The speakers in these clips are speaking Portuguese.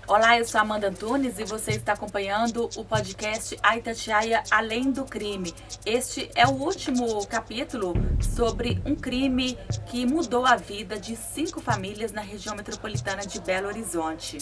Olá, eu sou Amanda Antunes e você está acompanhando o podcast A Itatiaia Além do Crime. Este é o último capítulo sobre um crime que mudou a vida de 5 famílias na região metropolitana de Belo Horizonte.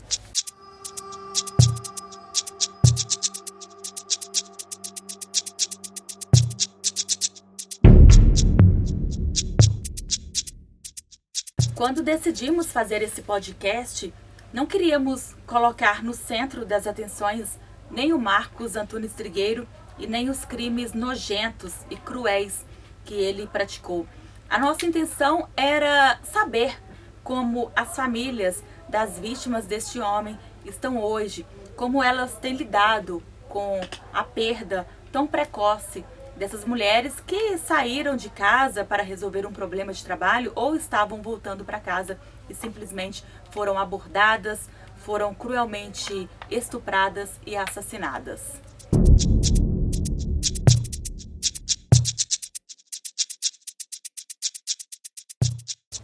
Quando decidimos fazer esse podcast, não queríamos colocar no centro das atenções nem o Marcos Antunes Trigueiro e nem os crimes nojentos e cruéis que ele praticou. A nossa intenção era saber como as famílias das vítimas deste homem estão hoje, como elas têm lidado com a perda tão precoce dessas mulheres que saíram de casa para resolver um problema de trabalho ou estavam voltando para casa e simplesmente foram abordadas, foram cruelmente estupradas e assassinadas.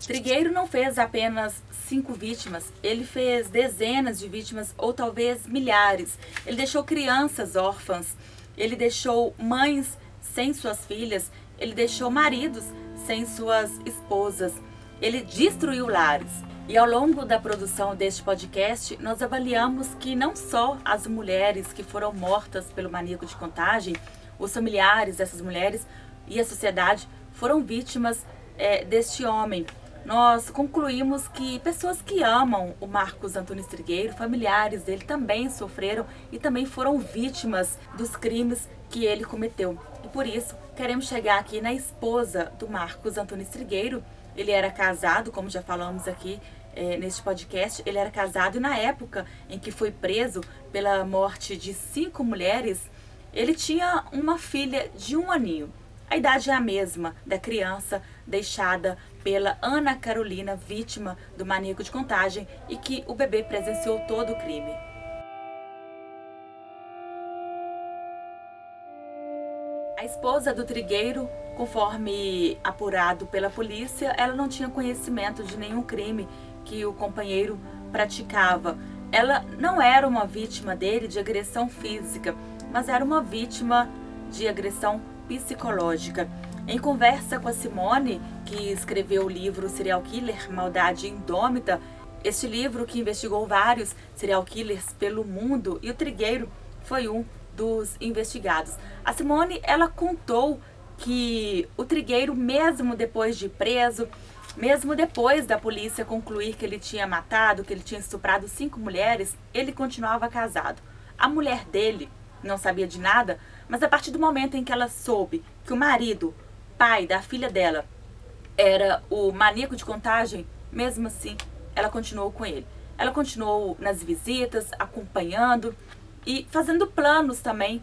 Trigueiro não fez apenas 5 vítimas, ele fez dezenas de vítimas ou talvez milhares. Ele deixou crianças órfãs, ele deixou mães sem suas filhas, ele deixou maridos sem suas esposas, ele destruiu lares. E ao longo da produção deste podcast, nós avaliamos que não só as mulheres que foram mortas pelo maníaco de Contagem, os familiares dessas mulheres e a sociedade foram vítimas deste homem. Nós concluímos que pessoas que amam o Marcos Antunes Trigueiro, familiares dele, também sofreram e também foram vítimas dos crimes que ele cometeu. E por isso, queremos chegar aqui na esposa do Marcos Antunes Trigueiro. Ele era casado, como já falamos aqui neste podcast, ele era casado e na época em que foi preso pela morte de 5 mulheres, ele tinha uma filha de 1 aninho. A idade é a mesma da criança deixada pela Ana Carolina, vítima do maníaco de Contagem, e que o bebê presenciou todo o crime. A esposa do Trigueiro, conforme apurado pela polícia, ela não tinha conhecimento de nenhum crime que o companheiro praticava. Ela não era uma vítima dele de agressão física, mas era uma vítima de agressão psicológica. Em conversa com a Simone, que escreveu o livro Serial Killer, Maldade Indômita, este livro que investigou vários serial killers pelo mundo, e o Trigueiro foi um dos investigados. A Simone, ela contou que o Trigueiro, mesmo depois de preso, mesmo depois da polícia concluir que ele tinha matado, que ele tinha estuprado 5 mulheres, ele continuava casado. A mulher dele não sabia de nada, mas a partir do momento em que ela soube que o marido, pai da filha dela, era o maníaco de Contagem, mesmo assim, ela continuou com ele. Ela continuou nas visitas, acompanhando e fazendo planos também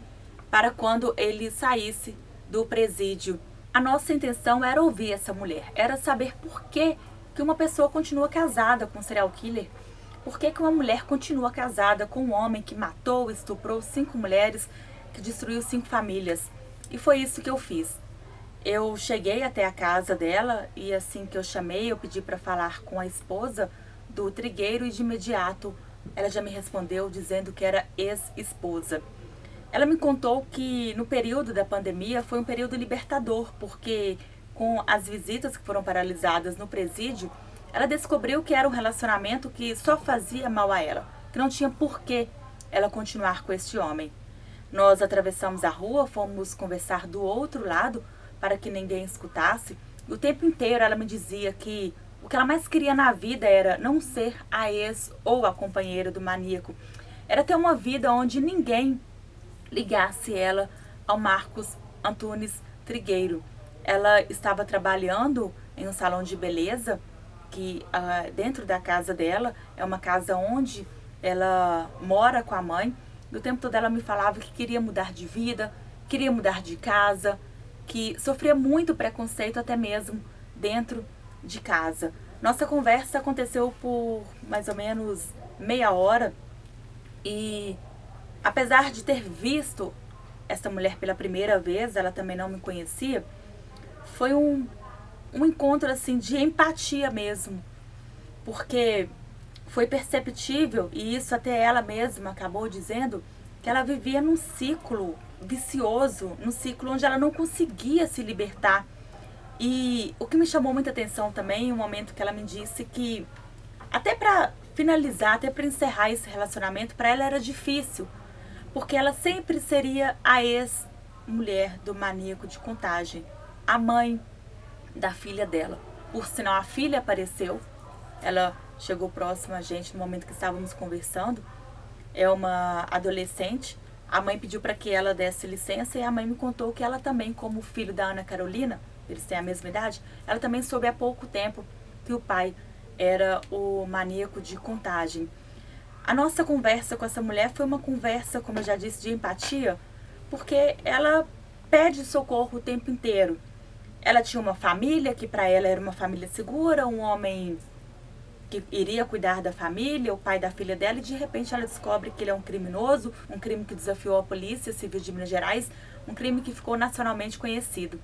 para quando ele saísse do presídio. A nossa intenção era ouvir essa mulher, era saber por que uma pessoa continua casada com um serial killer, por que uma mulher continua casada com um homem que matou, estuprou 5 mulheres, que destruiu 5 famílias. E foi isso que eu fiz. Eu cheguei até a casa dela e assim que eu chamei, eu pedi para falar com a esposa do Trigueiro e de imediato ela já me respondeu dizendo que era ex-esposa. Ela me contou que no período da pandemia foi um período libertador, porque com as visitas que foram paralisadas no presídio, ela descobriu que era um relacionamento que só fazia mal a ela, que não tinha por que ela continuar com este homem. Nós atravessamos a rua, fomos conversar do outro lado para que ninguém escutasse. E o tempo inteiro ela me dizia que o que ela mais queria na vida era não ser a ex ou a companheira do maníaco. Era ter uma vida onde ninguém ligasse ela ao Marcos Antunes Trigueiro. Ela estava trabalhando em um salão de beleza que dentro da casa dela, é uma casa onde ela mora com a mãe. Do tempo todo ela me falava que queria mudar de vida, queria mudar de casa, que sofria muito preconceito até mesmo dentro de casa. Nossa conversa aconteceu por mais ou menos meia hora e apesar de ter visto essa mulher pela primeira vez, ela também não me conhecia, foi um encontro assim de empatia mesmo, porque foi perceptível, e isso até ela mesma acabou dizendo, que ela vivia num ciclo vicioso, num ciclo onde ela não conseguia se libertar. E o que me chamou muita atenção também, o momento que ela me disse que, até para finalizar, até para encerrar esse relacionamento, para ela era difícil, porque ela sempre seria a ex-mulher do maníaco de Contagem, a mãe da filha dela. Por sinal, a filha apareceu, ela chegou próxima a gente no momento que estávamos conversando, é uma adolescente. A mãe pediu para que ela desse licença e a mãe me contou que ela também, como filho da Ana Carolina, eles têm a mesma idade, ela também soube há pouco tempo que o pai era o maníaco de Contagem. A nossa conversa com essa mulher foi uma conversa, como eu já disse, de empatia, porque ela pede socorro o tempo inteiro. Ela tinha uma família que para ela era uma família segura, um homem que iria cuidar da família, o pai da filha dela, e de repente ela descobre que ele é um criminoso, um crime que desafiou a Polícia Civil de Minas Gerais, um crime que ficou nacionalmente conhecido.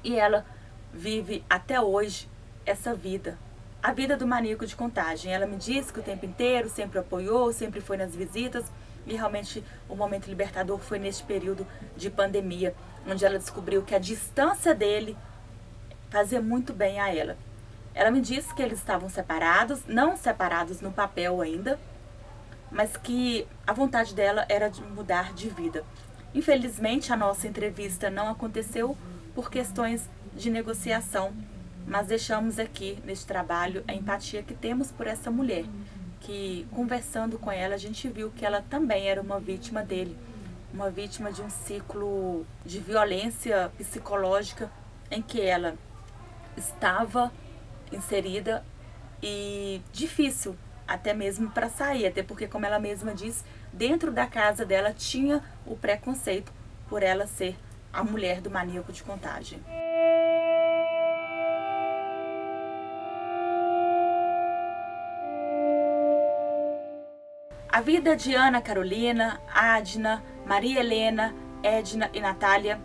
E ela vive até hoje essa vida, a vida do maníaco de Contagem. Ela me disse que o tempo inteiro sempre apoiou, sempre foi nas visitas, e realmente o momento libertador foi neste período de pandemia, onde ela descobriu que a distância dele fazia muito bem a ela. Ela me disse que eles estavam separados, não separados no papel ainda, mas que a vontade dela era de mudar de vida. Infelizmente, a nossa entrevista não aconteceu por questões de negociação, mas deixamos aqui neste trabalho a empatia que temos por essa mulher, que conversando com ela a gente viu que ela também era uma vítima dele, uma vítima de um ciclo de violência psicológica em que ela estava inserida e difícil até mesmo para sair, até porque, como ela mesma diz, dentro da casa dela tinha o preconceito por ela ser a mulher do maníaco de Contagem. A vida de Ana Carolina, Adna, Maria Helena, Edna e Natália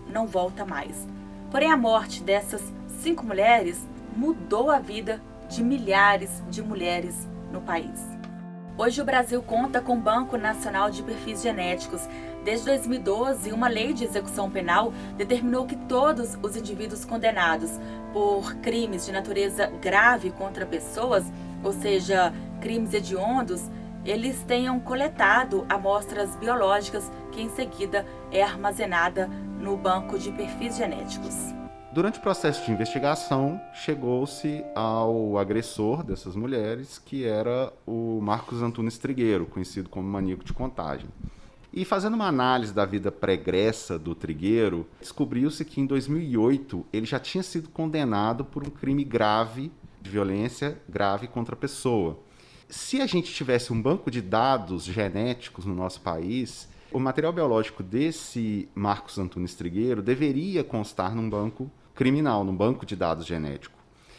não volta mais. Porém, a morte dessas 5 mulheres mudou a vida de milhares de mulheres no país. Hoje o Brasil conta com o Banco Nacional de Perfis Genéticos. Desde 2012, uma lei de execução penal determinou que todos os indivíduos condenados por crimes de natureza grave contra pessoas, ou seja, crimes hediondos, eles tenham coletado amostras biológicas que em seguida é armazenada no Banco de Perfis Genéticos. Durante o processo de investigação, chegou-se ao agressor dessas mulheres, que era o Marcos Antunes Trigueiro, conhecido como maníaco de Contagem. E fazendo uma análise da vida pregressa do Trigueiro, descobriu-se que em 2008 ele já tinha sido condenado por um crime grave, de violência grave contra a pessoa. Se a gente tivesse um banco de dados genéticos no nosso país, o material biológico desse Marcos Antunes Trigueiro deveria constar num banco criminal, num banco de dados genético.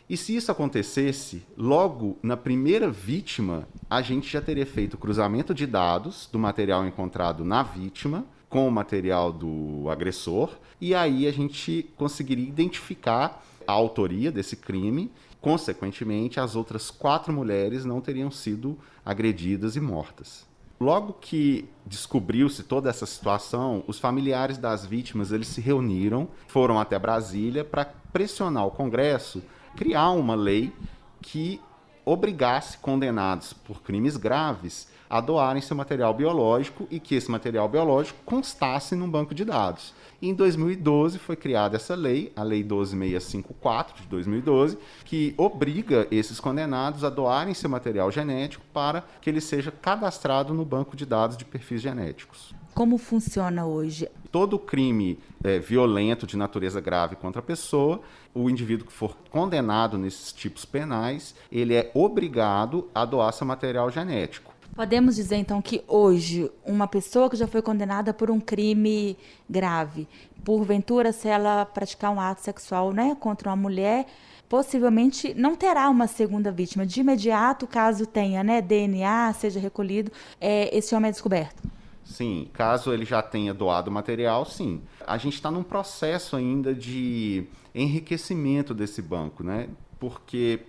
E se isso acontecesse, logo na primeira vítima, a gente já teria feito o cruzamento de dados do material encontrado na vítima com o material do agressor, e aí a gente conseguiria identificar a autoria desse crime. Consequentemente, as outras 4 mulheres não teriam sido agredidas e mortas. Logo que descobriu-se toda essa situação, os familiares das vítimas eles se reuniram, foram até Brasília para pressionar o Congresso, criar uma lei que obrigasse condenados por crimes graves a doarem seu material biológico e que esse material biológico constasse num banco de dados. E em 2012 foi criada essa lei, a Lei 12654 de 2012, que obriga esses condenados a doarem seu material genético para que ele seja cadastrado no banco de dados de perfis genéticos. Como funciona hoje? Todo crime violento de natureza grave contra a pessoa, o indivíduo que for condenado nesses tipos penais, ele é obrigado a doar seu material genético. Podemos dizer, então, que hoje uma pessoa que já foi condenada por um crime grave, porventura, se ela praticar um ato sexual, né, contra uma mulher, possivelmente não terá uma segunda vítima. De imediato, caso tenha, né, DNA, seja recolhido, esse homem é descoberto. Sim, caso ele já tenha doado o material, sim. A gente está num processo ainda de enriquecimento desse banco, né? Porque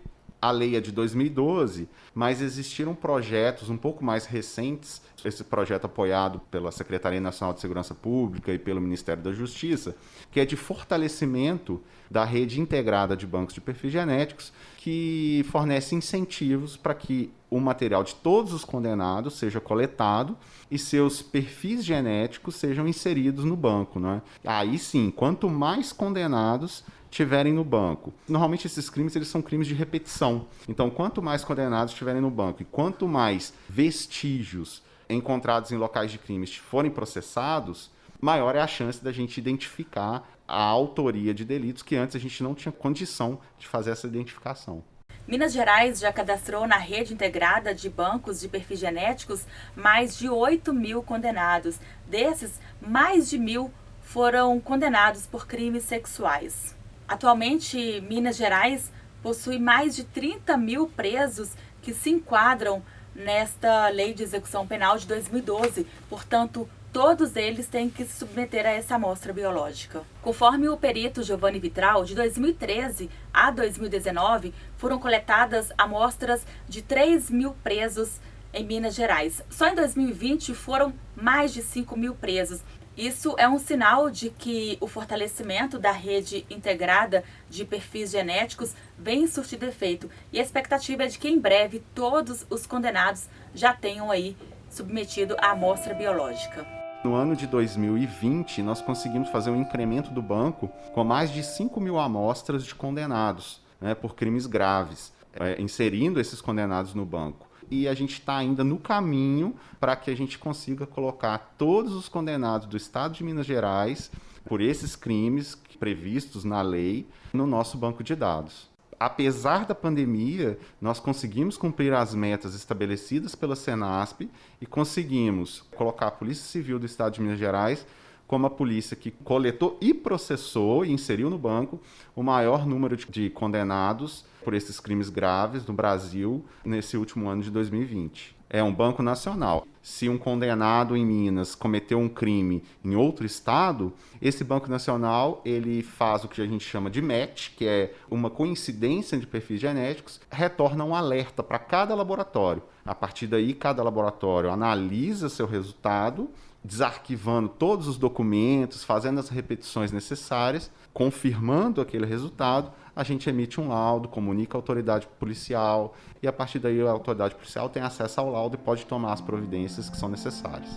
A lei é de 2012, mas existiram projetos um pouco mais recentes, esse projeto apoiado pela Secretaria Nacional de Segurança Pública e pelo Ministério da Justiça, que é de fortalecimento da rede integrada de bancos de perfis genéticos, que fornece incentivos para que o material de todos os condenados seja coletado e seus perfis genéticos sejam inseridos no banco, né? Aí sim, quanto mais condenados tiverem no banco. Normalmente esses crimes eles são crimes de repetição. Então, quanto mais condenados estiverem no banco e quanto mais vestígios encontrados em locais de crimes forem processados, maior é a chance da gente identificar a autoria de delitos que antes a gente não tinha condição de fazer essa identificação. Minas Gerais já cadastrou na rede integrada de bancos de perfis genéticos mais de 8.000 condenados. Desses, mais de 1.000 foram condenados por crimes sexuais. Atualmente, Minas Gerais possui mais de 30.000 presos que se enquadram nesta Lei de Execução Penal de 2012. Portanto, todos eles têm que se submeter a essa amostra biológica. Conforme o perito Giovanni Vitral, de 2013 a 2019, foram coletadas amostras de 3.000 presos em Minas Gerais. Só em 2020 foram mais de 5.000 presos. Isso é um sinal de que o fortalecimento da rede integrada de perfis genéticos vem surtindo efeito. E a expectativa é de que em breve todos os condenados já tenham aí submetido à amostra biológica. No ano de 2020, nós conseguimos fazer um incremento do banco com mais de 5.000 amostras de condenados, né, por crimes graves, inserindo esses condenados no banco. E a gente está ainda no caminho para que a gente consiga colocar todos os condenados do Estado de Minas Gerais por esses crimes previstos na lei no nosso banco de dados. Apesar da pandemia, nós conseguimos cumprir as metas estabelecidas pela Senasp e conseguimos colocar a Polícia Civil do Estado de Minas Gerais como a polícia que coletou e processou e inseriu no banco o maior número de condenados por esses crimes graves no Brasil nesse último ano de 2020. É um banco nacional. Se um condenado em Minas cometeu um crime em outro estado, esse Banco Nacional ele faz o que a gente chama de match, que é uma coincidência de perfis genéticos, retorna um alerta para cada laboratório. A partir daí, cada laboratório analisa seu resultado, desarquivando todos os documentos, fazendo as repetições necessárias, confirmando aquele resultado, a gente emite um laudo, comunica à autoridade policial e a partir daí a autoridade policial tem acesso ao laudo e pode tomar as providências que são necessárias.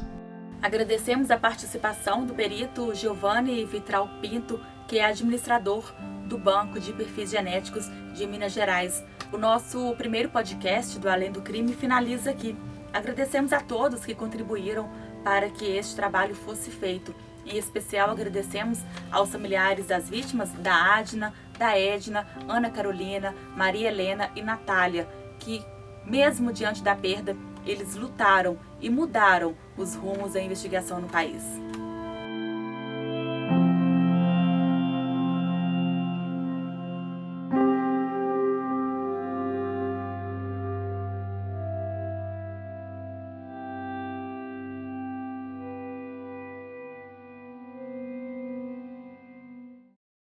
Agradecemos a participação do perito Giovanni Vitral Pinto, que é administrador do Banco de Perfis Genéticos de Minas Gerais. O nosso primeiro podcast do Além do Crime finaliza aqui. Agradecemos a todos que contribuíram para que este trabalho fosse feito. Em especial, agradecemos aos familiares das vítimas, da Adna, da Edna, Ana Carolina, Maria Helena e Natália, que, mesmo diante da perda, eles lutaram e mudaram os rumos da investigação no país.